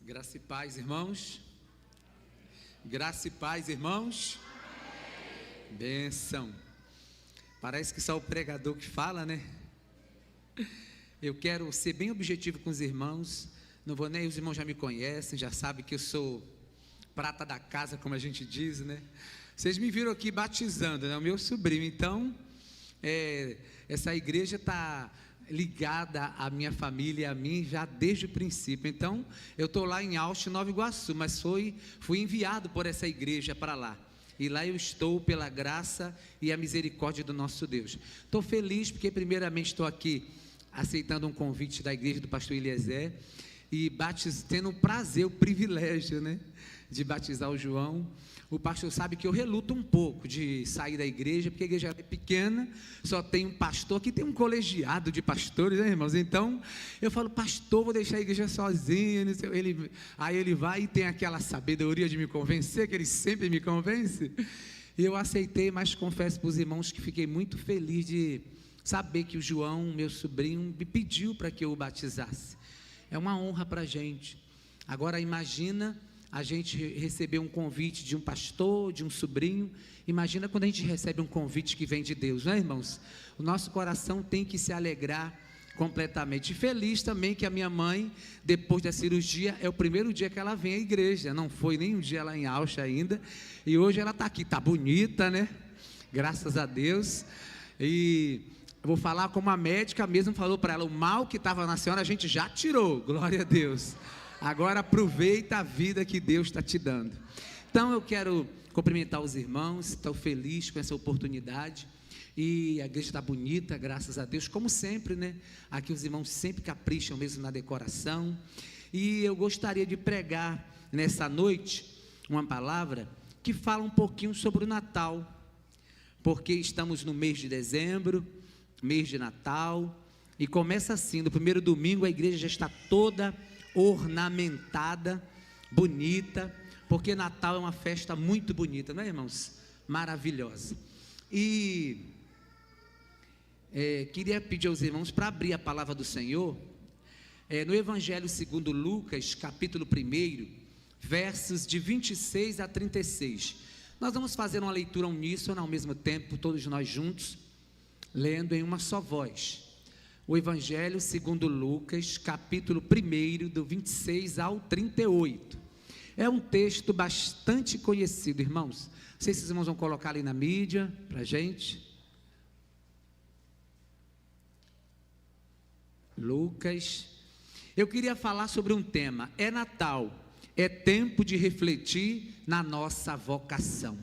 Graça e paz, irmãos. Graça e paz, irmãos. Bênção. Parece que só o pregador que fala, né? Eu quero ser bem objetivo com os irmãos. Não vou nem, os irmãos já me conhecem, já sabem que eu sou prata da casa, como a gente diz, né? Vocês me viram aqui batizando, né? O meu sobrinho. Então, essa igreja está ligada à minha família e a mim já desde o princípio. Então, eu estou lá em Austin, Nova Iguaçu, mas fui enviado por essa igreja para lá. E lá eu estou pela graça e a misericórdia do nosso Deus. Estou feliz porque primeiramente estou aqui aceitando um convite da igreja do pastor Eliezer e tendo o prazer, o privilégio, né, de batizar o João. O pastor sabe que eu reluto um pouco de sair da igreja, porque a igreja é pequena, só tem um pastor, aqui tem um colegiado de pastores, né, irmãos? Então, eu falo, pastor, vou deixar a igreja sozinho, aí ele vai e tem aquela sabedoria de me convencer, que ele sempre me convence, e eu aceitei, mas confesso para os irmãos que fiquei muito feliz de saber que o João, meu sobrinho, me pediu para que eu o batizasse. É uma honra para a gente. Agora imagina a gente receber um convite de um pastor, de um sobrinho. Imagina quando a gente recebe um convite que vem de Deus, não é, irmãos? O nosso coração tem que se alegrar completamente. E feliz também que a minha mãe, depois da cirurgia, é o primeiro dia que ela vem à igreja. Não foi nem um dia lá em Austin ainda. E hoje ela está aqui, está bonita, né? Graças a Deus. E eu vou falar como a médica mesmo falou para ela, o mal que estava na senhora a gente já tirou, glória a Deus. Agora aproveita a vida que Deus está te dando. Então eu quero cumprimentar os irmãos, estou feliz com essa oportunidade. E a igreja está bonita, graças a Deus, como sempre, né? Aqui os irmãos sempre capricham mesmo na decoração. E eu gostaria de pregar nessa noite uma palavra que fala um pouquinho sobre o Natal. Porque estamos no mês de dezembro, mês de Natal. E começa assim, no primeiro domingo a igreja já está toda ornamentada, bonita, porque Natal é uma festa muito bonita, não é, irmãos? Maravilhosa. E queria pedir aos irmãos para abrir a palavra do Senhor, no Evangelho segundo Lucas, capítulo 1, versos de 26 a 36. Nós vamos fazer uma leitura uníssona ao mesmo tempo, todos nós juntos, lendo em uma só voz. O Evangelho segundo Lucas, capítulo 1, do 26 ao 38. É um texto bastante conhecido, irmãos. Não sei se os irmãos vão colocar ali na mídia, para a gente. Lucas. Eu queria falar sobre um tema. É Natal, é tempo de refletir na nossa vocação.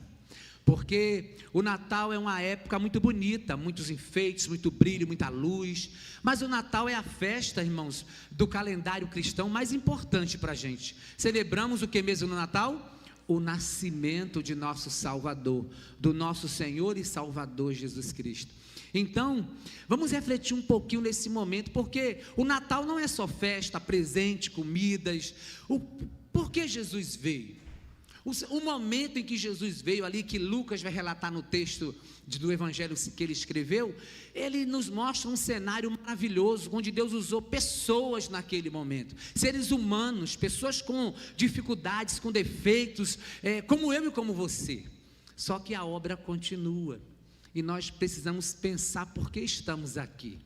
Porque o Natal é uma época muito bonita, muitos enfeites, muito brilho, muita luz. Mas o Natal é a festa, irmãos, do calendário cristão mais importante para a gente. Celebramos o que mesmo no Natal? O nascimento de nosso Salvador, do nosso Senhor e Salvador Jesus Cristo. Então, vamos refletir um pouquinho nesse momento, porque o Natal não é só festa, presente, comidas. Por que Jesus veio? O momento em que Jesus veio ali, que Lucas vai relatar no texto do evangelho que ele escreveu, ele nos mostra um cenário maravilhoso, onde Deus usou pessoas naquele momento, seres humanos, pessoas com dificuldades, com defeitos, como eu e como você. Só que a obra continua, e nós precisamos pensar por que estamos aqui.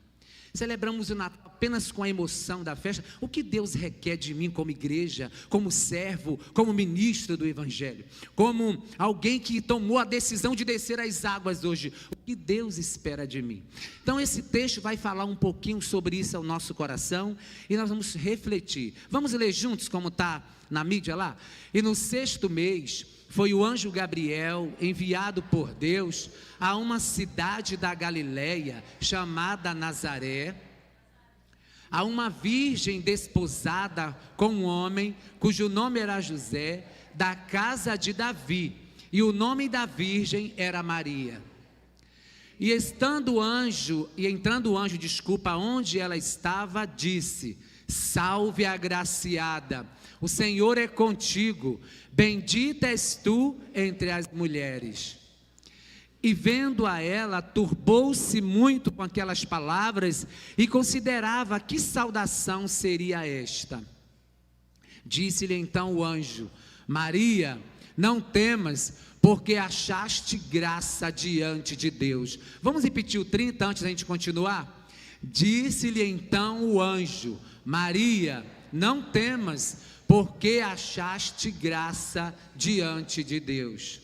Celebramos o Natal apenas com a emoção da festa. O que Deus requer de mim como igreja, como servo, como ministro do Evangelho, como alguém que tomou a decisão de descer as águas hoje? O que Deus espera de mim? Então esse texto vai falar um pouquinho sobre isso ao nosso coração, e nós vamos refletir. Vamos ler juntos como está na mídia lá? E no 6º mês, foi o anjo Gabriel enviado por Deus a uma cidade da Galileia chamada Nazaré, a uma virgem desposada com um homem cujo nome era José, da casa de Davi, e o nome da virgem era Maria. E entrando o anjo, onde ela estava, disse: Salve, agraciada, o Senhor é contigo, bendita és tu entre as mulheres. E vendo-a ela, turbou-se muito com aquelas palavras e considerava que saudação seria esta. Disse-lhe então o anjo: Maria, não temas, porque achaste graça diante de Deus. Vamos repetir o 30 antes da gente continuar? Disse-lhe então o anjo: Maria, não temas, porque achaste graça diante de Deus.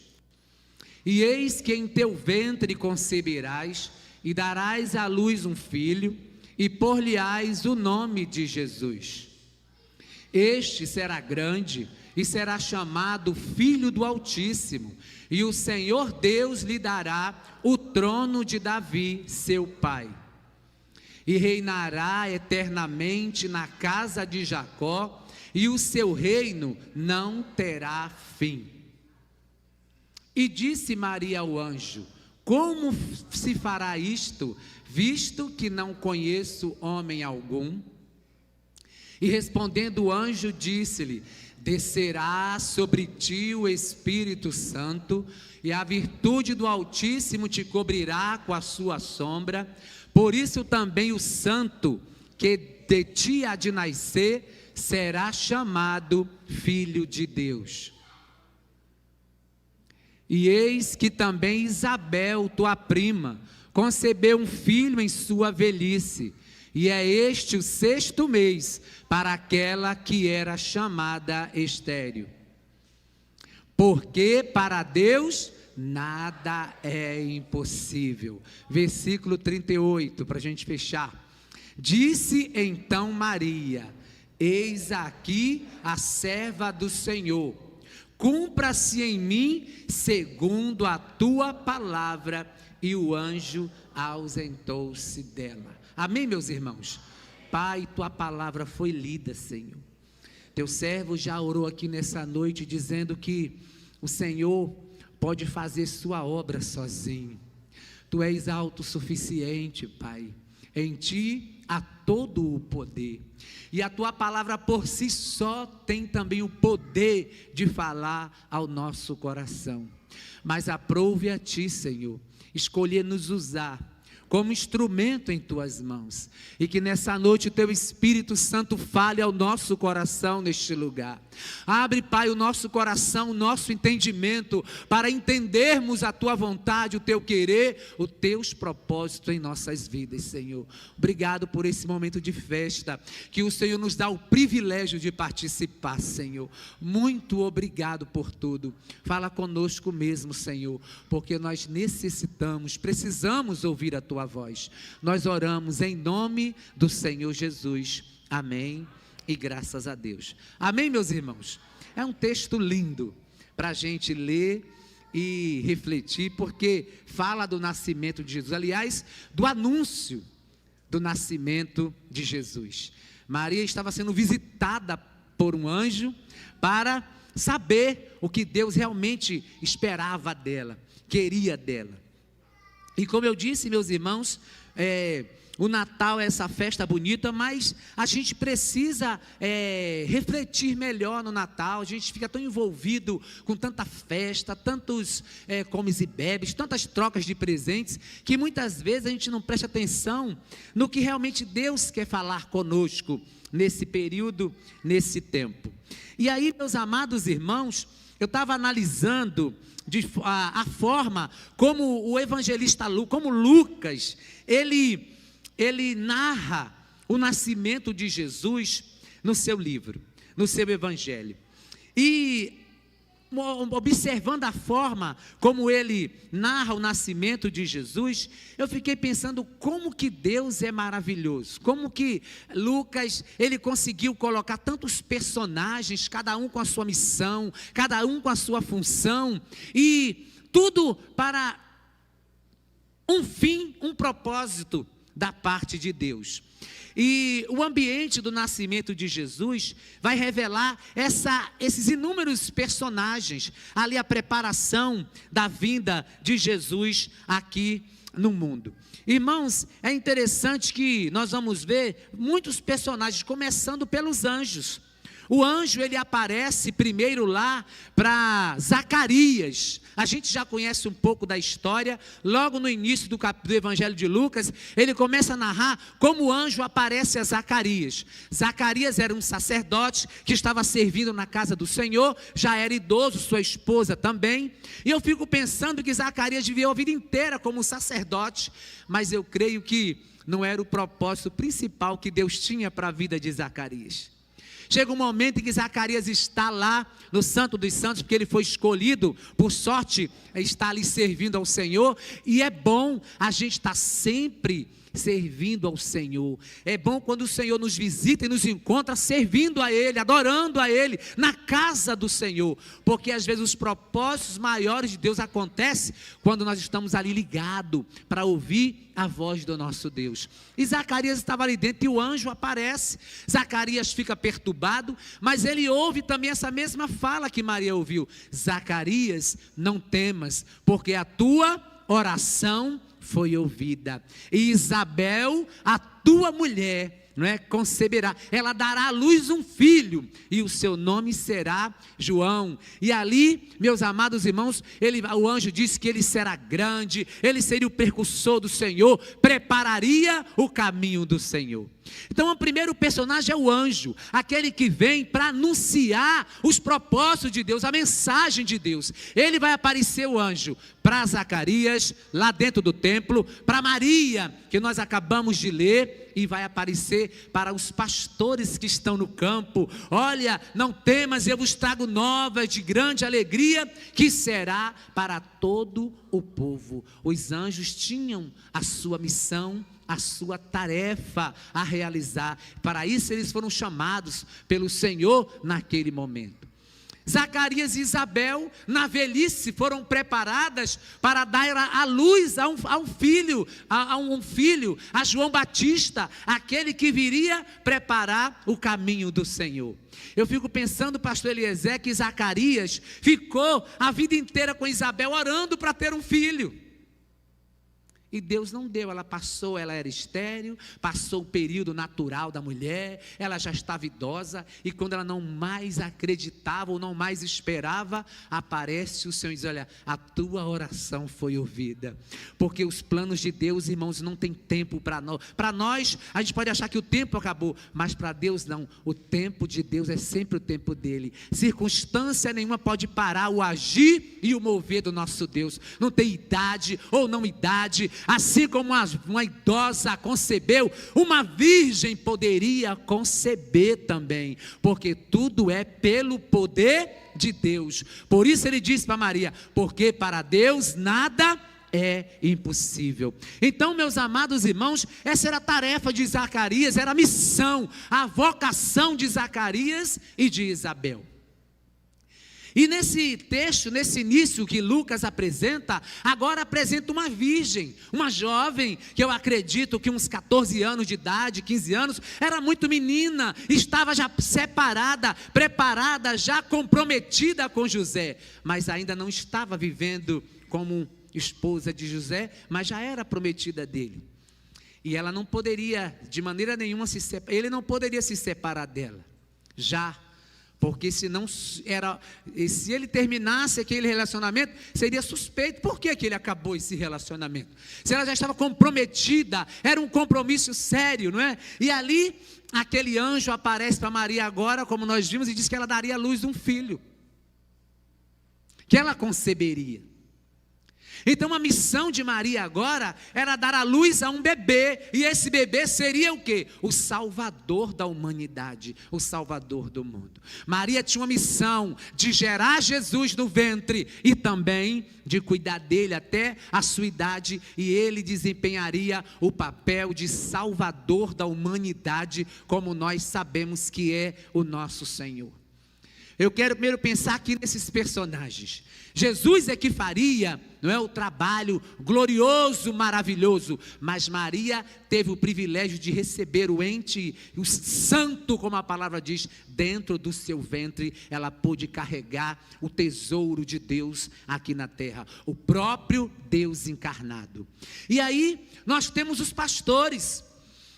E eis que em teu ventre conceberás, e darás à luz um filho, e por-lhe-ás o nome de Jesus. Este será grande, e será chamado Filho do Altíssimo, e o Senhor Deus lhe dará o trono de Davi, seu pai. E reinará eternamente na casa de Jacó, e o seu reino não terá fim. E disse Maria ao anjo: Como se fará isto, visto que não conheço homem algum? E respondendo o anjo, disse-lhe: Descerá sobre ti o Espírito Santo, e a virtude do Altíssimo te cobrirá com a sua sombra. Por isso também o santo que de ti há de nascer será chamado Filho de Deus. E eis que também Isabel, tua prima, concebeu um filho em sua velhice, e é este o 6º mês para aquela que era chamada estéril. Porque para Deus nada é impossível. Versículo 38, para a gente fechar. Disse então Maria: Eis aqui a serva do Senhor, cumpra-se em mim segundo a tua palavra. E o anjo ausentou-se dela. Amém, meus irmãos? Pai, tua palavra foi lida, Senhor. Teu servo já orou aqui nessa noite, dizendo que o Senhor pode fazer sua obra sozinho. Tu és autossuficiente, Pai. Em ti há todo o poder. E a tua palavra por si só tem também o poder de falar ao nosso coração. Mas aprove a ti, Senhor, escolher nos usar como instrumento em tuas mãos, e que nessa noite o teu Espírito Santo fale ao nosso coração neste lugar. Abre, Pai, o nosso coração, o nosso entendimento, para entendermos a tua vontade, o teu querer, os teus propósitos em nossas vidas, Senhor. Obrigado por esse momento de festa, que o Senhor nos dá o privilégio de participar, Senhor. Muito obrigado por tudo. Fala conosco mesmo, Senhor, porque nós necessitamos, precisamos ouvir a tua voz. Nós oramos em nome do Senhor Jesus. Amém. E graças a Deus. Amém, meus irmãos? É um texto lindo para a gente ler e refletir, porque fala do nascimento de Jesus. Aliás, do anúncio do nascimento de Jesus. Maria estava sendo visitada por um anjo para saber o que Deus realmente esperava dela, queria dela. E como eu disse, meus irmãos, o Natal é essa festa bonita, mas a gente precisa refletir melhor no Natal. A gente fica tão envolvido com tanta festa, tantos comes e bebes, tantas trocas de presentes, que muitas vezes a gente não presta atenção no que realmente Deus quer falar conosco nesse período, nesse tempo. E aí, meus amados irmãos, eu estava analisando a forma como o evangelista como Lucas, ele narra o nascimento de Jesus no seu livro, no seu evangelho. E observando a forma como ele narra o nascimento de Jesus, eu fiquei pensando como que Deus é maravilhoso, como que Lucas, ele conseguiu colocar tantos personagens, cada um com a sua missão, cada um com a sua função, e tudo para um fim, um propósito da parte de Deus. E o ambiente do nascimento de Jesus vai revelar esses inúmeros personagens, ali a preparação da vinda de Jesus aqui no mundo. Irmãos, é interessante que nós vamos ver muitos personagens, começando pelos anjos. o anjo ele aparece primeiro lá para Zacarias. A gente já conhece um pouco da história. Logo no início do Evangelho de Lucas, ele começa a narrar como o anjo aparece a Zacarias. Zacarias era um sacerdote que estava servindo na casa do Senhor, já era idoso, sua esposa também. E eu fico pensando que Zacarias viveu a vida inteira como sacerdote, mas eu creio que não era o propósito principal que Deus tinha para a vida de Zacarias. Chega um momento em que Zacarias está lá no Santo dos Santos, porque ele foi escolhido, por sorte, está ali servindo ao Senhor. E é bom a gente estar sempre servindo ao Senhor. É bom quando o Senhor nos visita e nos encontra servindo a Ele, adorando a Ele, na casa do Senhor, porque às vezes os propósitos maiores de Deus acontecem quando nós estamos ali ligados para ouvir a voz do nosso Deus. E Zacarias estava ali dentro e o anjo aparece. Zacarias fica perturbado, mas ele ouve também essa mesma fala que Maria ouviu: Zacarias, não temas, porque a tua oração foi ouvida, e Isabel, a tua mulher, conceberá, ela dará à luz um filho, e o seu nome será João. E ali, meus amados irmãos, o anjo disse que ele será grande, ele seria o precursor do Senhor, prepararia o caminho do Senhor. Então o primeiro personagem é o anjo, aquele que vem para anunciar os propósitos de Deus, a mensagem de Deus. Ele vai aparecer, o anjo, para Zacarias, lá dentro do templo, para Maria, que nós acabamos de ler, e vai aparecer para os pastores que estão no campo: olha, não temas, eu vos trago novas de grande alegria, que será para todo o povo. Os anjos tinham a sua missão, a sua tarefa a realizar. Para isso eles foram chamados pelo Senhor naquele momento. Zacarias e Isabel, na velhice, foram preparadas para dar a luz a um filho, a João Batista, aquele que viria preparar o caminho do Senhor. Eu fico pensando, pastor Eliezer, que Zacarias ficou a vida inteira com Isabel orando para ter um filho. E Deus não deu, ela era estéril, passou o período natural da mulher, ela já estava idosa, e quando ela não mais acreditava ou não mais esperava, aparece o Senhor e diz: olha, a tua oração foi ouvida. Porque os planos de Deus, irmãos, não tem tempo para nós. Para nós, a gente pode achar que o tempo acabou, mas para Deus não. O tempo de Deus é sempre o tempo dele. Circunstância nenhuma pode parar o agir e o mover do nosso Deus. Não tem idade ou não idade. Assim como uma idosa concebeu, uma virgem poderia conceber também, porque tudo é pelo poder de Deus. Por isso ele disse para Maria: porque para Deus nada é impossível. Então, meus amados irmãos, essa era a tarefa de Zacarias, era a missão, a vocação de Zacarias e de Isabel. E nesse texto, nesse início que Lucas apresenta, agora apresenta uma virgem, uma jovem, que eu acredito que uns 14 anos de idade, 15 anos, era muito menina, estava já separada, preparada, já comprometida com José, mas ainda não estava vivendo como esposa de José, mas já era prometida dele. E ela não poderia, de maneira nenhuma, ele não poderia se separar dela, porque se ele terminasse aquele relacionamento, seria suspeito. Por que ele acabou esse relacionamento? Se ela já estava comprometida, era um compromisso sério, não é? E ali, aquele anjo aparece para Maria agora, como nós vimos, e diz que ela daria à luz um filho, que ela conceberia. Então a missão de Maria agora era dar à luz a um bebê, e esse bebê seria o quê? O Salvador da humanidade, o Salvador do mundo. Maria tinha uma missão de gerar Jesus no ventre e também de cuidar dele até a sua idade, e ele desempenharia o papel de Salvador da humanidade, como nós sabemos que é o nosso Senhor. Eu quero primeiro pensar aqui nesses personagens. Jesus é que faria, não é, o trabalho glorioso, maravilhoso, mas Maria teve o privilégio de receber o ente, o santo, como a palavra diz, dentro do seu ventre. Ela pôde carregar o tesouro de Deus aqui na terra, o próprio Deus encarnado. E aí nós temos os pastores.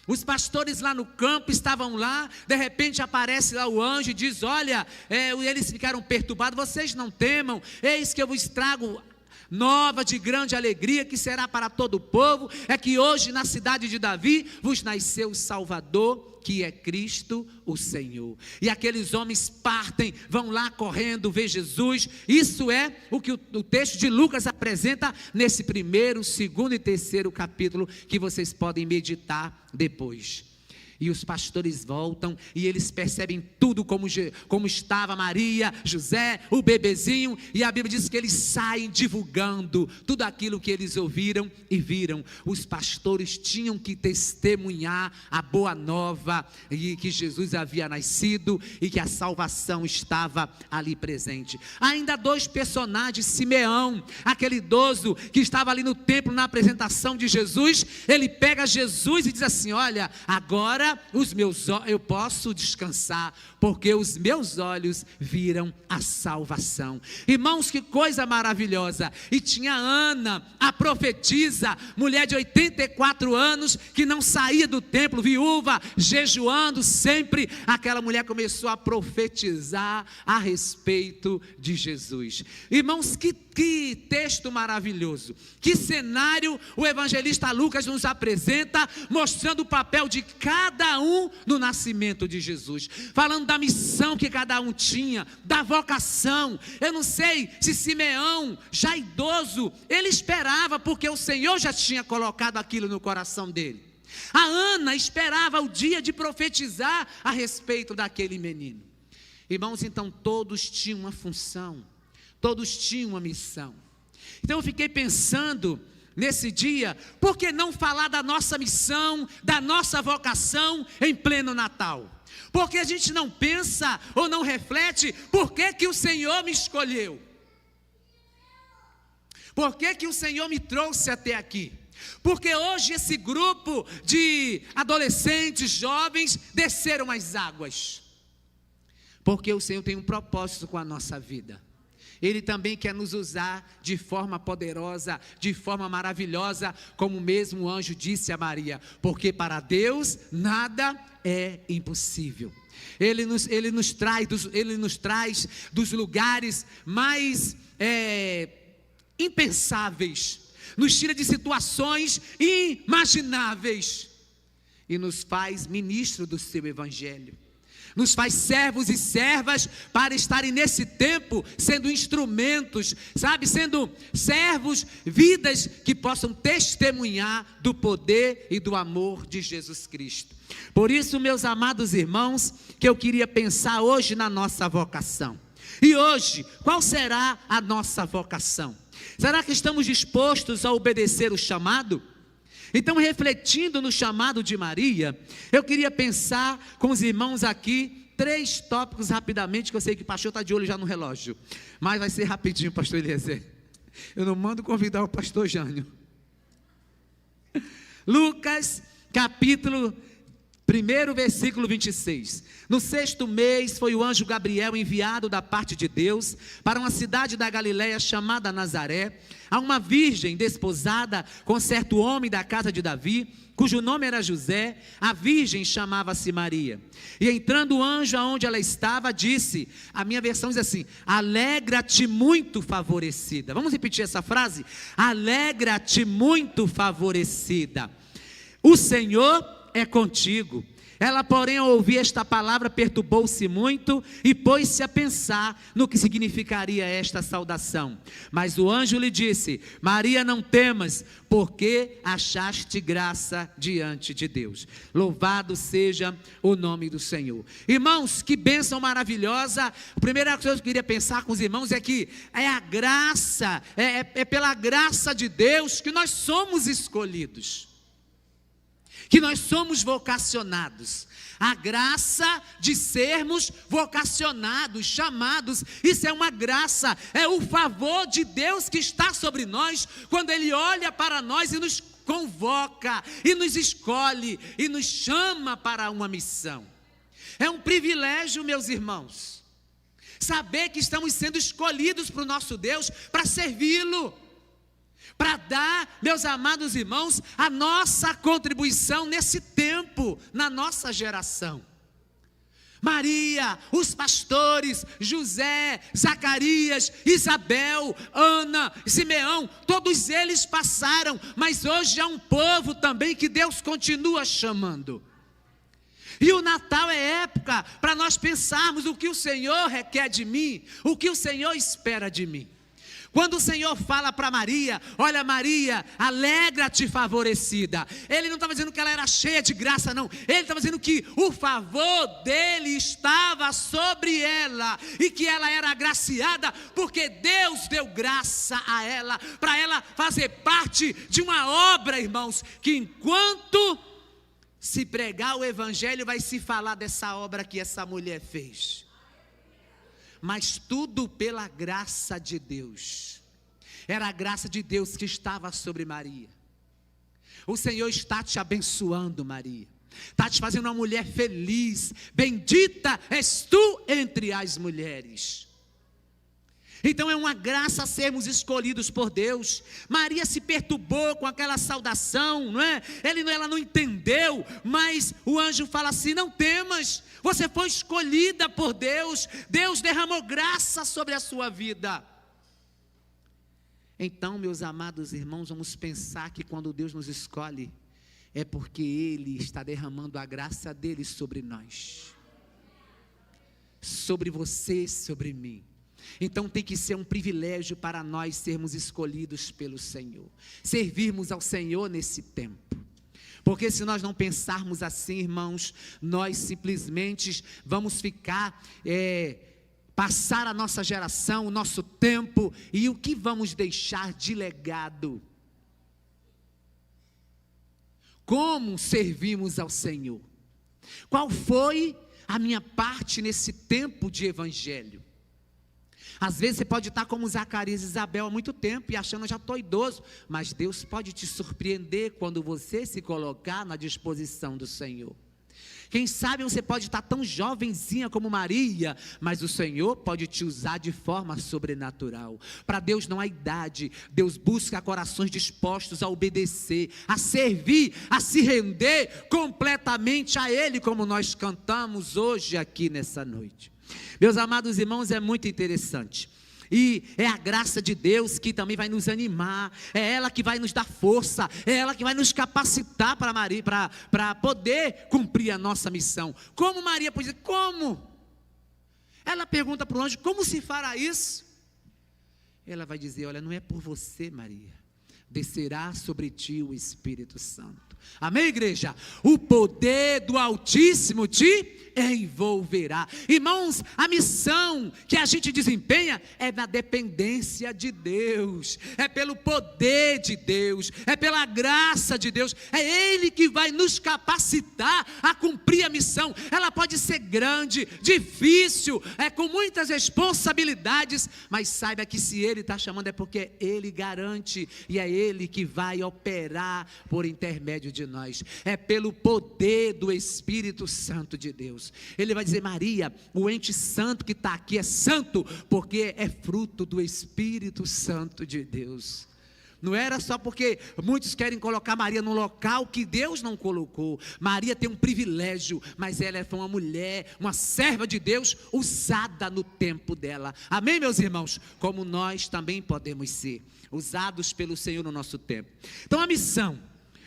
Os pastores lá no campo estavam lá, de repente aparece lá o anjo e diz: olha, eles ficaram perturbados, vocês não temam, eis que eu vos trago nova de grande alegria, que será para todo o povo, é que hoje na cidade de Davi vos nasceu o Salvador, que é Cristo o Senhor. E aqueles homens partem, vão lá correndo ver Jesus. Isso é o que o texto de Lucas apresenta nesse primeiro, segundo e terceiro capítulo, que vocês podem meditar depois. E os pastores voltam e eles percebem tudo como estava Maria, José, o bebezinho. E a Bíblia diz que eles saem divulgando tudo aquilo que eles ouviram e viram. Os pastores tinham que testemunhar a boa nova, e que Jesus havia nascido e que a salvação estava ali presente. Ainda 2 personagens, Simeão, aquele idoso que estava ali no templo na apresentação de Jesus. Ele pega Jesus e diz assim: olha, agora eu posso descansar, porque os meus olhos viram a salvação. Irmãos, que coisa maravilhosa. E tinha Ana, a profetisa, mulher de 84 anos, que não saía do templo, viúva, jejuando sempre. Aquela mulher começou a profetizar a respeito de Jesus. Irmãos, que texto maravilhoso, que cenário o evangelista Lucas nos apresenta, mostrando o papel de cada um no nascimento de Jesus, falando da missão que cada um tinha, da vocação. Eu não sei se Simeão, já idoso, ele esperava, porque o Senhor já tinha colocado aquilo no coração dele. A Ana esperava o dia de profetizar a respeito daquele menino. Irmãos, então todos tinham uma função, todos tinham uma missão. Então eu fiquei pensando nesse dia, por que não falar da nossa missão, da nossa vocação em pleno Natal? Porque a gente não pensa ou não reflete, por que o Senhor me escolheu? Por que o Senhor me trouxe até aqui? Porque hoje esse grupo de adolescentes, jovens, desceram as águas. Porque o Senhor tem um propósito com a nossa vida. Ele também quer nos usar de forma poderosa, de forma maravilhosa, como mesmo o anjo disse a Maria, porque para Deus nada é impossível. Ele nos traz dos lugares mais impensáveis, nos tira de situações inimagináveis e nos faz ministro do seu evangelho. Nos faz servos e servas para estarem nesse tempo sendo instrumentos, sendo servos, vidas que possam testemunhar do poder e do amor de Jesus Cristo. Por isso, meus amados irmãos, que eu queria pensar hoje na nossa vocação. E hoje, qual será a nossa vocação? Será que estamos dispostos a obedecer o chamado? Então, refletindo no chamado de Maria, eu queria pensar com os irmãos aqui 3 tópicos rapidamente, que eu sei que o pastor está de olho já no relógio, mas vai ser rapidinho, pastor Eliezer. Eu não mando convidar o pastor Jânio. Lucas, capítulo 1, versículo 26. No 6º mês foi o anjo Gabriel enviado da parte de Deus para uma cidade da Galiléia chamada Nazaré, a uma virgem desposada com certo homem da casa de Davi, cujo nome era José. A virgem chamava-se Maria. E entrando o anjo aonde ela estava, disse, a minha versão diz assim: alegra-te muito favorecida. Vamos repetir essa frase? Alegra-te muito favorecida, o Senhor é contigo. Ela, porém, ao ouvir esta palavra, perturbou-se muito e pôs-se a pensar no que significaria esta saudação. Mas o anjo lhe disse: Maria, não temas, porque achaste graça diante de Deus. Louvado seja o nome do Senhor. Irmãos, que bênção maravilhosa. A primeira coisa que eu queria pensar com os irmãos é que é a graça, é pela graça de Deus que nós somos escolhidos, que nós somos vocacionados. A graça de sermos vocacionados, chamados, isso é uma graça, é o favor de Deus que está sobre nós, quando Ele olha para nós e nos convoca, e nos escolhe, e nos chama para uma missão. É um privilégio, meus irmãos, saber que estamos sendo escolhidos para o nosso Deus, para servi-lo. para dar, meus amados irmãos, a nossa contribuição nesse tempo, na nossa geração. Maria, os pastores, José, Zacarias, Isabel, Ana, Simeão, todos eles passaram, mas hoje há um povo também que Deus continua chamando. E o Natal é época para nós pensarmos o que o Senhor requer de mim, o que o Senhor espera de mim. Quando o Senhor fala para Maria, olha Maria, alegra-te favorecida. Ele não estava dizendo que ela era cheia de graça, não. Ele estava dizendo que o favor dele estava sobre ela. E que ela era agraciada, porque Deus deu graça a ela. Para ela fazer parte de uma obra, irmãos, que enquanto se pregar o evangelho, vai se falar dessa obra que essa mulher fez. Mas tudo pela graça de Deus. Era a graça de Deus que estava sobre Maria. O Senhor está te abençoando, Maria. Está te fazendo uma mulher feliz. Bendita és tu entre as mulheres. Então é uma graça sermos escolhidos por Deus. Maria se perturbou com aquela saudação, não é? Ela não entendeu, mas o anjo fala assim: não temas, você foi escolhida por Deus. Deus derramou graça sobre a sua vida. Então, meus amados irmãos, vamos pensar que quando Deus nos escolhe, é porque Ele está derramando a graça dEle sobre nós. Sobre você, sobre mim. Então tem que ser um privilégio para nós sermos escolhidos pelo Senhor, servirmos ao Senhor nesse tempo, porque se nós não pensarmos assim, irmãos, nós simplesmente vamos ficar, passar a nossa geração, o nosso tempo, e o que vamos deixar de legado? Como servimos ao Senhor? Qual foi a minha parte nesse tempo de evangelho? Às vezes você pode estar como Zacarias e Isabel há muito tempo e achando, já estou idoso, mas Deus pode te surpreender quando você se colocar na disposição do Senhor. Quem sabe você pode estar tão jovenzinha como Maria, mas o Senhor pode te usar de forma sobrenatural. Para Deus não há idade. Deus busca corações dispostos a obedecer, a servir, a se render completamente a Ele, como nós cantamos hoje aqui nessa noite. Meus amados irmãos, é muito interessante. E é a graça de Deus que também vai nos animar, é ela que vai nos dar força, é ela que vai nos capacitar para poder cumprir a nossa missão. Como Maria pode dizer, como? Ela pergunta para o anjo, como se fará isso? Ela vai dizer, olha, não é por você, Maria, descerá sobre ti o Espírito Santo. Amém, igreja? O poder do Altíssimo te envolverá. Irmãos, a missão que a gente desempenha é na dependência de Deus, é pelo poder de Deus, é pela graça de Deus, é Ele que vai nos capacitar a cumprir a missão. Ela pode ser grande, difícil, com muitas responsabilidades, mas saiba que se Ele está chamando é porque Ele garante, e é Ele que vai operar por intermédio de nós, é pelo poder do Espírito Santo de Deus. Ele vai dizer, Maria, o ente santo que está aqui é santo, porque é fruto do Espírito Santo de Deus. Não era só porque muitos querem colocar Maria num local que Deus não colocou. Maria tem um privilégio, mas ela foi uma mulher, uma serva de Deus, usada no tempo dela. Amém, meus irmãos? Como nós também podemos ser usados pelo Senhor no nosso tempo. Então a missão,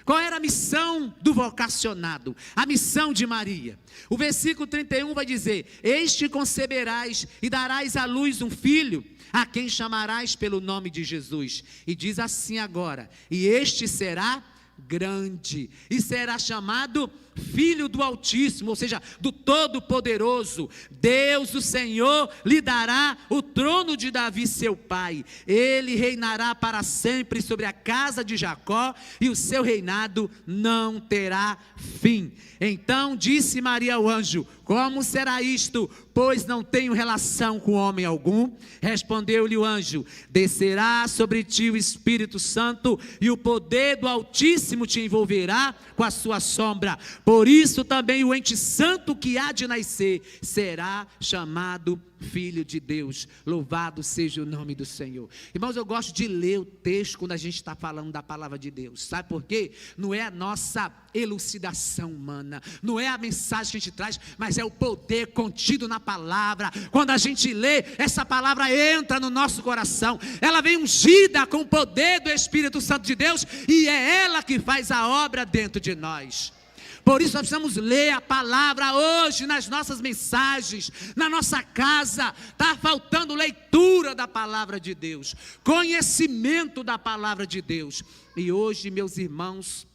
qual era a missão do vocacionado? A missão de Maria. O versículo 31 vai dizer, este conceberás e darás à luz um filho, a quem chamarás pelo nome de Jesus. E diz assim agora, e este será grande, e será chamado Filho do Altíssimo, ou seja, do Todo-Poderoso. Deus, o Senhor, lhe dará o trono de Davi, seu pai. Ele reinará para sempre sobre a casa de Jacó, e o seu reinado não terá fim. Então disse Maria ao anjo, como será isto? Pois não tenho relação com homem algum. Respondeu-lhe o anjo, descerá sobre ti o Espírito Santo, e o poder do Altíssimo te envolverá com a sua sombra. Por isso também o ente santo que há de nascer será chamado Filho de Deus. Louvado seja o nome do Senhor. Irmãos, eu gosto de ler o texto quando a gente está falando da palavra de Deus. Sabe por quê? Não é a nossa elucidação humana, não é a mensagem que a gente traz, mas é o poder contido na palavra. Quando a gente lê, essa palavra entra no nosso coração, ela vem ungida com o poder do Espírito Santo de Deus, e é ela que faz a obra dentro de nós. Por isso nós precisamos ler a palavra hoje nas nossas mensagens, na nossa casa. Está faltando leitura da palavra de Deus, conhecimento da palavra de Deus. E hoje, meus irmãos,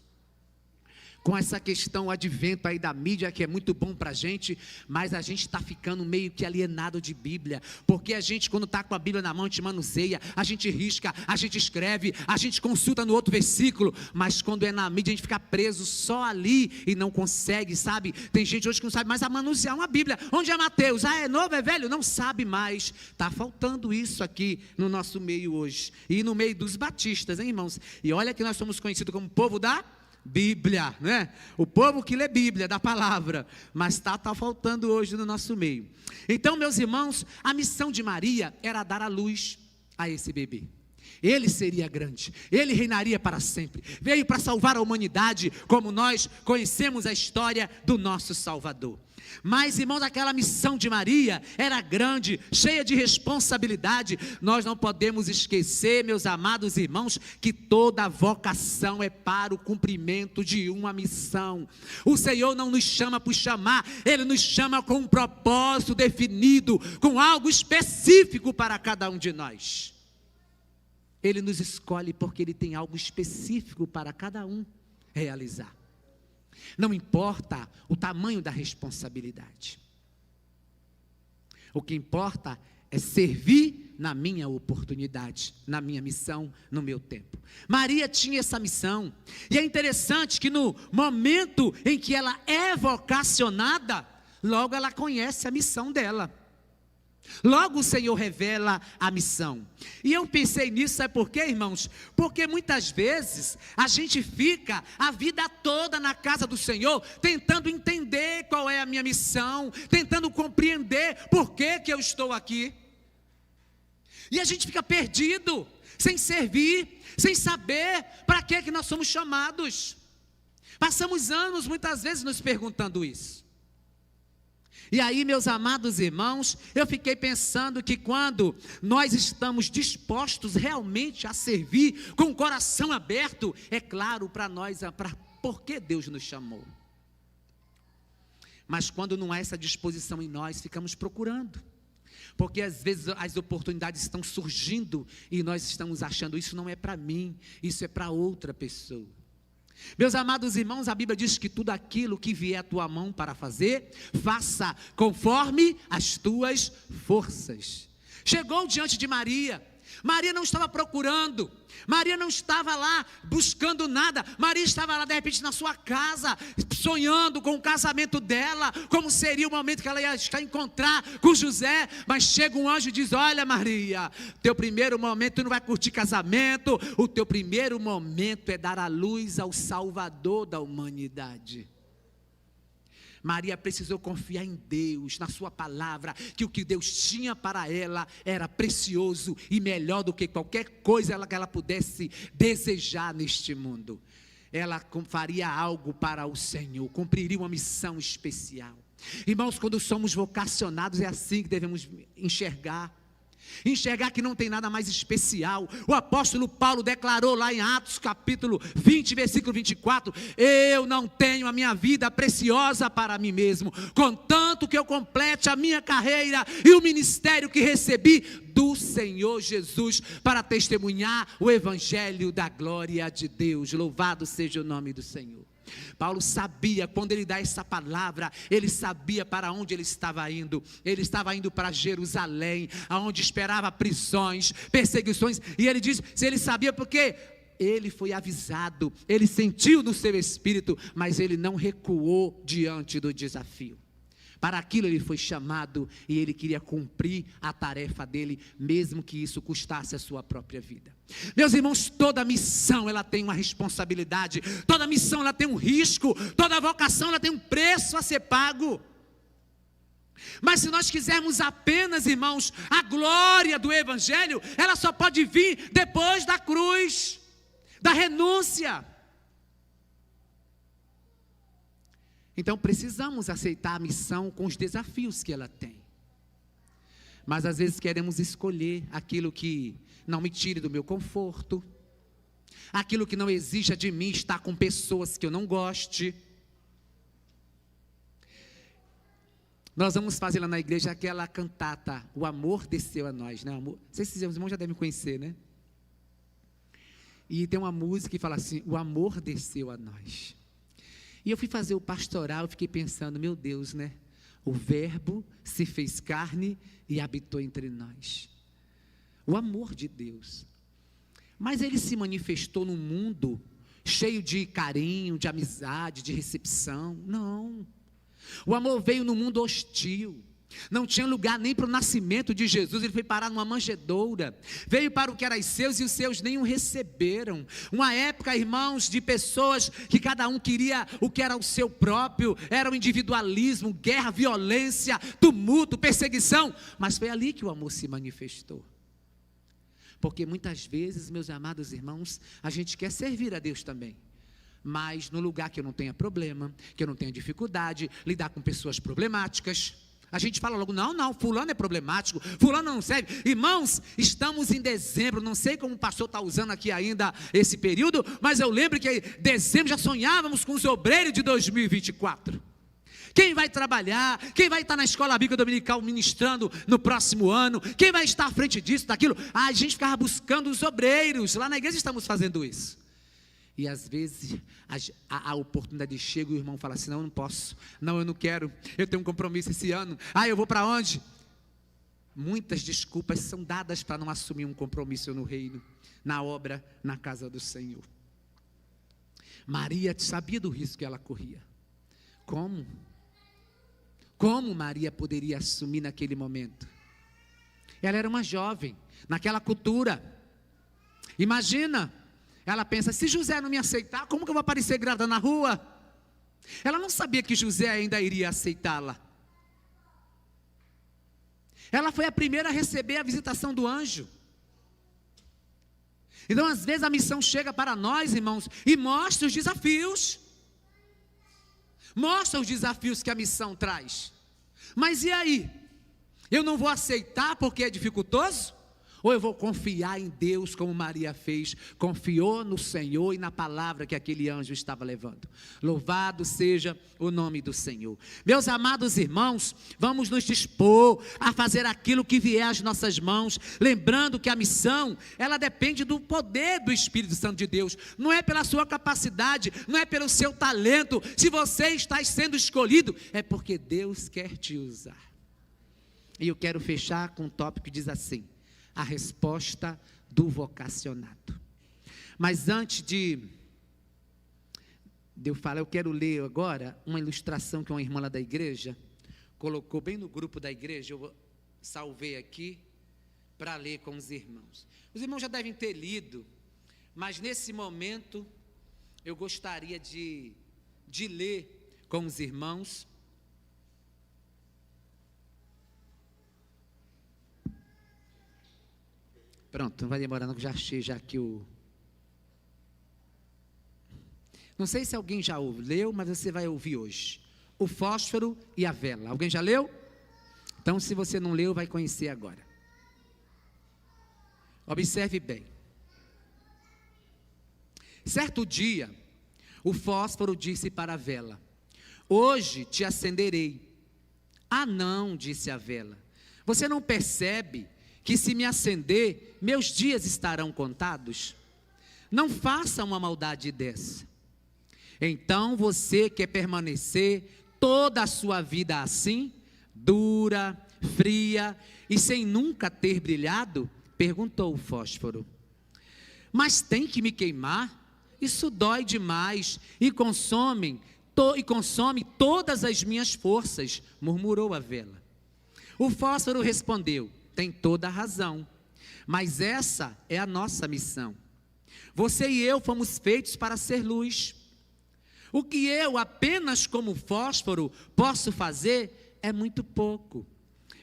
com essa questão, o advento aí da mídia, que é muito bom para a gente, mas a gente está ficando meio que alienado de Bíblia, porque a gente, quando está com a Bíblia na mão, a gente manuseia, a gente risca, a gente escreve, a gente consulta no outro versículo, mas quando é na mídia, a gente fica preso só ali e não consegue, sabe? Tem gente hoje que não sabe mais a manusear uma Bíblia. Onde é Mateus? É novo, é velho? Não sabe mais. Está faltando isso aqui no nosso meio hoje, e no meio dos batistas, hein, irmãos? E olha que nós somos conhecidos como povo da Bíblia, né? O povo que lê Bíblia, da palavra, mas está faltando hoje no nosso meio. Então, meus irmãos, a missão de Maria era dar a luz a esse bebê. Ele seria grande, ele reinaria para sempre, veio para salvar a humanidade, como nós conhecemos a história do nosso Salvador. Mas, irmãos, aquela missão de Maria era grande, cheia de responsabilidade. Nós não podemos esquecer, meus amados irmãos, que toda vocação é para o cumprimento de uma missão. O Senhor não nos chama por chamar, Ele nos chama com um propósito definido, com algo específico para cada um de nós. Ele nos escolhe porque Ele tem algo específico para cada um realizar. Não importa o tamanho da responsabilidade. O que importa é servir na minha oportunidade, na minha missão, no meu tempo. Maria tinha essa missão. E é interessante que no momento em que ela é vocacionada, logo ela conhece a missão dela. Logo o Senhor revela a missão. E eu pensei nisso, sabe por quê, irmãos? Porque muitas vezes a gente fica a vida toda na casa do Senhor, tentando entender qual é a minha missão, tentando compreender por que eu estou aqui. E a gente fica perdido, sem servir, sem saber para que nós somos chamados. Passamos anos muitas vezes nos perguntando isso. E aí, meus amados irmãos, eu fiquei pensando que quando nós estamos dispostos realmente a servir, com o coração aberto, é claro para nós, por que Deus nos chamou. Mas quando não há essa disposição em nós, ficamos procurando. Porque às vezes as oportunidades estão surgindo e nós estamos achando, isso não é para mim, isso é para outra pessoa. Meus amados irmãos, a Bíblia diz que tudo aquilo que vier à tua mão para fazer, faça conforme as tuas forças. Chegou diante de Maria. Maria não estava procurando, Maria não estava lá buscando nada. Maria estava lá de repente na sua casa, sonhando com o casamento dela, como seria o momento que ela ia encontrar com José. Mas chega um anjo e diz: olha Maria, teu primeiro momento tu não vai curtir casamento, o teu primeiro momento é dar a luz ao Salvador da humanidade. Maria precisou confiar em Deus, na sua palavra, que o que Deus tinha para ela era precioso e melhor do que qualquer coisa que ela pudesse desejar neste mundo. Ela faria algo para o Senhor, cumpriria uma missão especial. Irmãos, quando somos vocacionados, é assim que devemos enxergar que não tem nada mais especial. O apóstolo Paulo declarou lá em Atos capítulo 20, versículo 24: eu não tenho a minha vida preciosa para mim mesmo, contanto que eu complete a minha carreira e o ministério que recebi do Senhor Jesus, para testemunhar o evangelho da glória de Deus. Louvado seja o nome do Senhor. Paulo sabia, quando ele dá essa palavra, ele sabia para onde ele estava indo. Ele estava indo para Jerusalém, aonde esperava prisões, perseguições. E ele diz, se ele sabia, porque ele foi avisado, ele sentiu no seu espírito, mas ele não recuou diante do desafio. Para aquilo ele foi chamado e ele queria cumprir a tarefa dele, mesmo que isso custasse a sua própria vida. Meus irmãos, toda missão ela tem uma responsabilidade, toda missão ela tem um risco, toda vocação ela tem um preço a ser pago. Mas se nós quisermos apenas, irmãos, a glória do Evangelho, ela só pode vir depois da cruz, da renúncia. Então precisamos aceitar a missão com os desafios que ela tem. Mas às vezes queremos escolher aquilo que não me tire do meu conforto, aquilo que não exija de mim estar com pessoas que eu não goste. Nós vamos fazer lá na igreja aquela cantata, O Amor Desceu a Nós, né? Não sei se os irmãos já devem conhecer, né? E tem uma música que fala assim, o amor desceu a nós. E eu fui fazer o pastoral, eu fiquei pensando, meu Deus, né? O verbo se fez carne e habitou entre nós. O amor de Deus. Mas ele se manifestou num mundo cheio de carinho, de amizade, de recepção. Não. O amor veio no mundo hostil. Não tinha lugar nem para o nascimento de Jesus, ele foi parar numa manjedoura, veio para o que era seus e os seus nem o receberam. Uma época, irmãos, de pessoas que cada um queria o que era o seu próprio, era o individualismo, guerra, violência, tumulto, perseguição, mas foi ali que o amor se manifestou. Porque muitas vezes, meus amados irmãos, a gente quer servir a Deus também, mas no lugar que eu não tenha problema, que eu não tenha dificuldade, lidar com pessoas problemáticas, a gente fala logo, não, fulano é problemático, fulano não serve. Irmãos, estamos em dezembro, não sei como o pastor está usando aqui ainda esse período, mas eu lembro que em dezembro já sonhávamos com os obreiros de 2024. Quem vai trabalhar, quem vai estar na escola bíblica dominical ministrando no próximo ano, quem vai estar à frente disso, daquilo. A gente ficava buscando os obreiros, lá na igreja estamos fazendo isso. E às vezes a oportunidade chega e o irmão fala assim, não, eu não posso, não, eu não quero, eu tenho um compromisso esse ano, eu vou para onde? Muitas desculpas são dadas para não assumir um compromisso no reino, na obra, na casa do Senhor. Maria sabia do risco que ela corria. Como? Como Maria poderia assumir naquele momento? Ela era uma jovem, naquela cultura, imagina. Ela pensa, se José não me aceitar, como que eu vou aparecer grávida na rua? Ela não sabia que José ainda iria aceitá-la. Ela foi a primeira a receber a visitação do anjo. Então às vezes a missão chega para nós, irmãos, e mostra os desafios. Mostra os desafios que a missão traz. Mas e aí? Eu não vou aceitar porque é dificultoso? Ou eu vou confiar em Deus como Maria fez, confiou no Senhor e na palavra que aquele anjo estava levando. Louvado seja o nome do Senhor. Meus amados irmãos, vamos nos dispor a fazer aquilo que vier às nossas mãos, lembrando que a missão, ela depende do poder do Espírito Santo de Deus, não é pela sua capacidade, não é pelo seu talento. Se você está sendo escolhido, é porque Deus quer te usar. E eu quero fechar com um tópico que diz assim, a resposta do vocacionado. Mas antes de eu falar, eu quero ler agora uma ilustração que uma irmã lá da igreja colocou bem no grupo da igreja. Eu salvei aqui para ler com os irmãos. Os irmãos já devem ter lido, mas nesse momento eu gostaria de ler com os irmãos. Pronto, não vai demorar não, que já achei já aqui o... Não sei se alguém já leu, mas você vai ouvir hoje. O fósforo e a vela. Alguém já leu? Então, se você não leu, vai conhecer agora. Observe bem. Certo dia, o fósforo disse para a vela, hoje te acenderei. Ah não, disse a vela, você não percebe que se me acender, meus dias estarão contados? Não faça uma maldade dessa. Então você quer permanecer toda a sua vida assim, dura, fria e sem nunca ter brilhado? Perguntou o fósforo. Mas tem que me queimar? Isso dói demais e consome e consome todas as minhas forças, murmurou a vela. O fósforo respondeu: tem toda a razão, mas essa é a nossa missão. Você e eu fomos feitos para ser luz. O que eu, apenas como fósforo, posso fazer é muito pouco.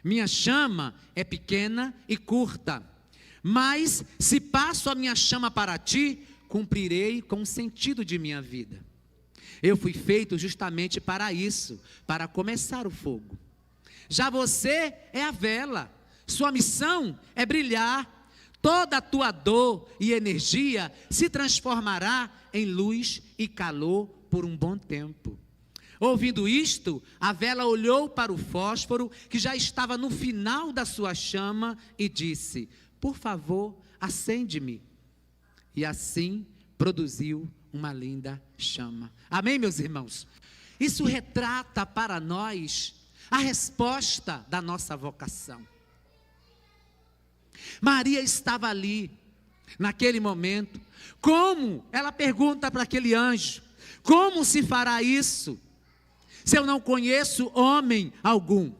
Minha chama é pequena e curta, mas se passo a minha chama para ti, cumprirei com o sentido de minha vida. Eu fui feito justamente para isso, para começar o fogo. Já você é a vela, sua missão é brilhar. Toda a tua dor e energia se transformará em luz e calor por um bom tempo. Ouvindo isto, a vela olhou para o fósforo, que já estava no final da sua chama, e disse: por favor, acende-me. E assim produziu uma linda chama. Amém, meus irmãos? Isso retrata para nós a resposta da nossa vocação. Maria estava ali, naquele momento. Como? Ela pergunta para aquele anjo: como se fará isso, se eu não conheço homem algum?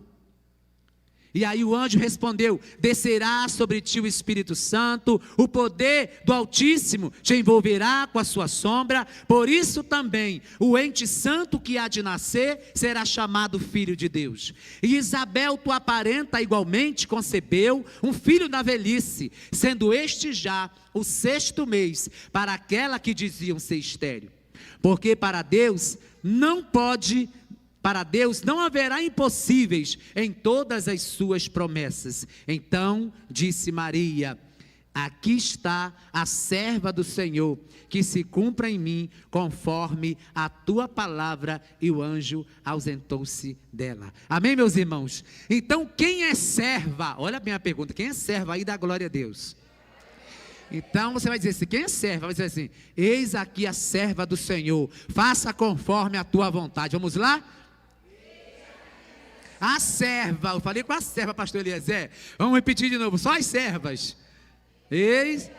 E aí o anjo respondeu: descerá sobre ti o Espírito Santo, o poder do Altíssimo te envolverá com a sua sombra, por isso também o ente santo que há de nascer será chamado Filho de Deus. E Isabel, tua parenta, igualmente concebeu um filho na velhice, sendo este já o 6º mês para aquela que diziam ser estéril. Porque para Deus não haverá impossíveis em todas as suas promessas. Então disse Maria: aqui está a serva do Senhor, que se cumpra em mim conforme a tua palavra. E o anjo ausentou-se dela. Amém, meus irmãos? Então quem é serva? Olha bem a pergunta: quem é serva aí? Dá glória a Deus. Então você vai dizer assim: quem é serva? Vai dizer assim: eis aqui a serva do Senhor, faça conforme a tua vontade. Vamos lá? A serva, eu falei com a serva, pastor Eliezer. Vamos repetir de novo, só as servas. Eis.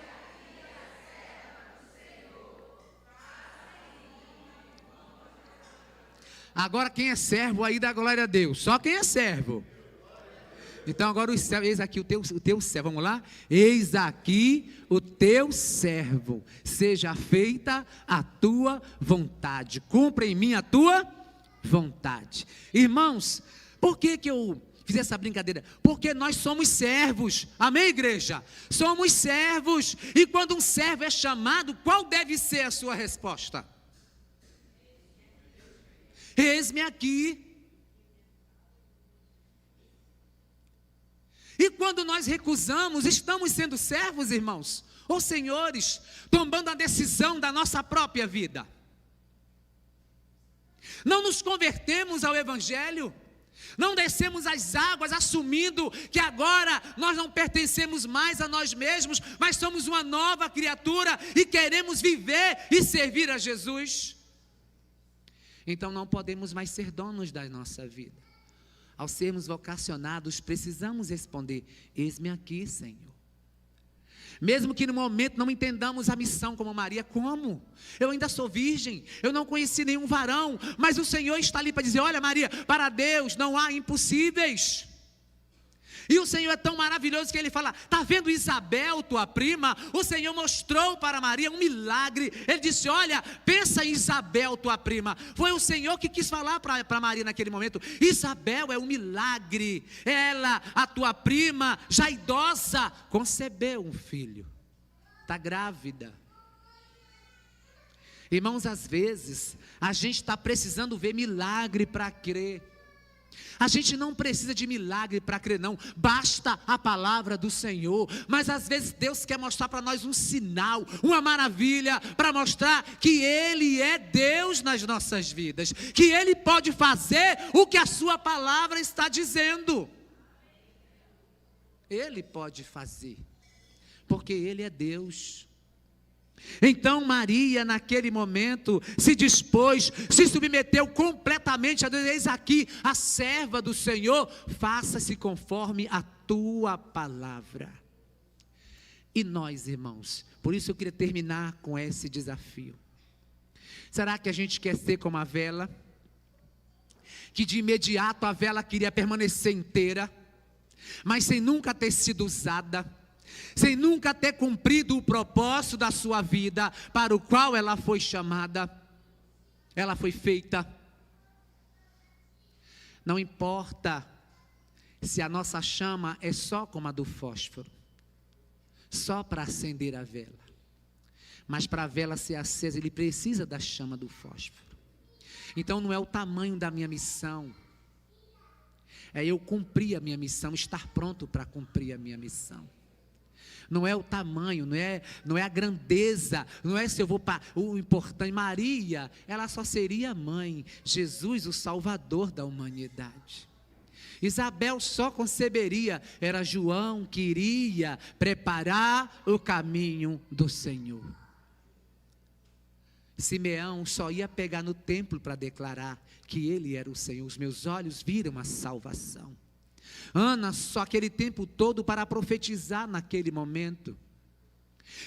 Agora quem é servo aí dá glória a Deus. Só quem é servo. Então agora os servos, eis aqui o teu servo, vamos lá? Eis aqui o teu servo, seja feita a tua vontade, cumpra em mim a tua vontade. Irmãos, por que eu fiz essa brincadeira? Porque nós somos servos, amém, igreja? Somos servos, e quando um servo é chamado, qual deve ser a sua resposta? Eis-me aqui. E quando nós recusamos, estamos sendo servos, irmãos, ou senhores, tomando a decisão da nossa própria vida. Não nos convertemos ao Evangelho, não descemos as águas assumindo que agora nós não pertencemos mais a nós mesmos, mas somos uma nova criatura e queremos viver e servir a Jesus. Então não podemos mais ser donos da nossa vida. Ao sermos vocacionados, precisamos responder: eis-me aqui, Senhor. Mesmo que no momento não entendamos a missão como Maria. Como? Eu ainda sou virgem, eu não conheci nenhum varão, mas o Senhor está ali para dizer: olha, Maria, para Deus não há impossíveis. E o Senhor é tão maravilhoso que Ele fala: está vendo Isabel, tua prima? O Senhor mostrou para Maria um milagre. Ele disse: olha, pensa em Isabel, tua prima. Foi o Senhor que quis falar para Maria naquele momento: Isabel é um milagre. Ela, a tua prima, já idosa, concebeu um filho. Está grávida. Irmãos, às vezes a gente está precisando ver milagre para crer. A gente não precisa de milagre para crer, não. Basta a palavra do Senhor. Mas às vezes Deus quer mostrar para nós um sinal, uma maravilha, para mostrar que Ele é Deus nas nossas vidas, que Ele pode fazer o que a sua palavra está dizendo. Ele pode fazer, porque Ele é Deus. Então Maria naquele momento se dispôs, se submeteu completamente a Deus. Eis aqui a serva do Senhor, faça-se conforme a tua palavra. E nós, irmãos, por isso eu queria terminar com esse desafio. Será que a gente quer ser como a vela? que de imediato a vela queria permanecer inteira, mas sem nunca ter sido usada, sem nunca ter cumprido o propósito da sua vida, para o qual ela foi chamada, ela foi feita. Não importa se a nossa chama é só como a do fósforo, só para acender a vela, mas para a vela ser acesa, ele precisa da chama do fósforo. Então não é o tamanho da minha missão, é eu cumprir a minha missão, estar pronto para cumprir a minha missão. Não é o tamanho, não é a grandeza, não é se eu vou para o importante. Maria, ela só seria mãe, Jesus, o Salvador da humanidade. Isabel só conceberia, era João que iria preparar o caminho do Senhor. Simeão só ia pegar no templo para declarar que ele era o Senhor. Os meus olhos viram a salvação. Ana só aquele tempo todo para profetizar naquele momento.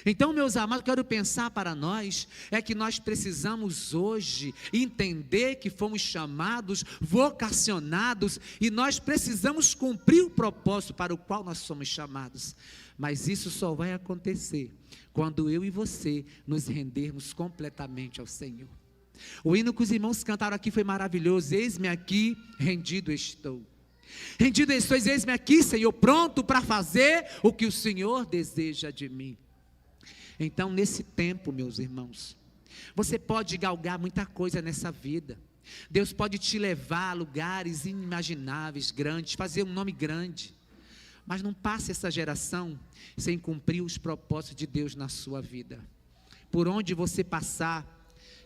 Então, meus amados, quero pensar para nós, é que nós precisamos hoje entender que fomos chamados, vocacionados, e nós precisamos cumprir o propósito para o qual nós somos chamados. Mas isso só vai acontecer quando eu e você nos rendermos completamente ao Senhor. O hino que os irmãos cantaram aqui foi maravilhoso. Eis-me aqui, rendido estou. Rendido estou, eis-me aqui, Senhor, pronto para fazer o que o Senhor deseja de mim. Então, nesse tempo, meus irmãos, você pode galgar muita coisa nessa vida. Deus pode te levar a lugares inimagináveis, grandes, fazer um nome grande. Mas não passe essa geração sem cumprir os propósitos de Deus na sua vida. Por onde você passar,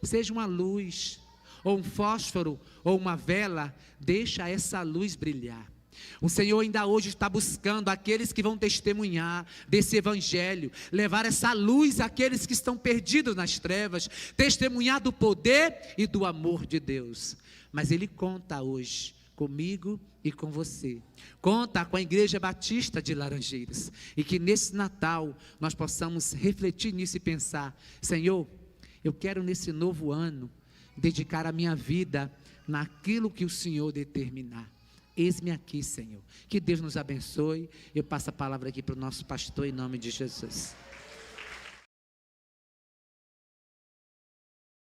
seja uma luz, ou um fósforo, ou uma vela, deixa essa luz brilhar. O Senhor ainda hoje está buscando aqueles que vão testemunhar desse evangelho, levar essa luz àqueles que estão perdidos nas trevas, testemunhar do poder e do amor de Deus. Mas Ele conta hoje comigo e com você, conta com a Igreja Batista de Laranjeiras, e que nesse Natal nós possamos refletir nisso e pensar: Senhor, eu quero nesse novo ano dedicar a minha vida naquilo que o Senhor determinar. Eis-me aqui, Senhor. Que Deus nos abençoe. Eu passo a palavra aqui para o nosso pastor em nome de Jesus.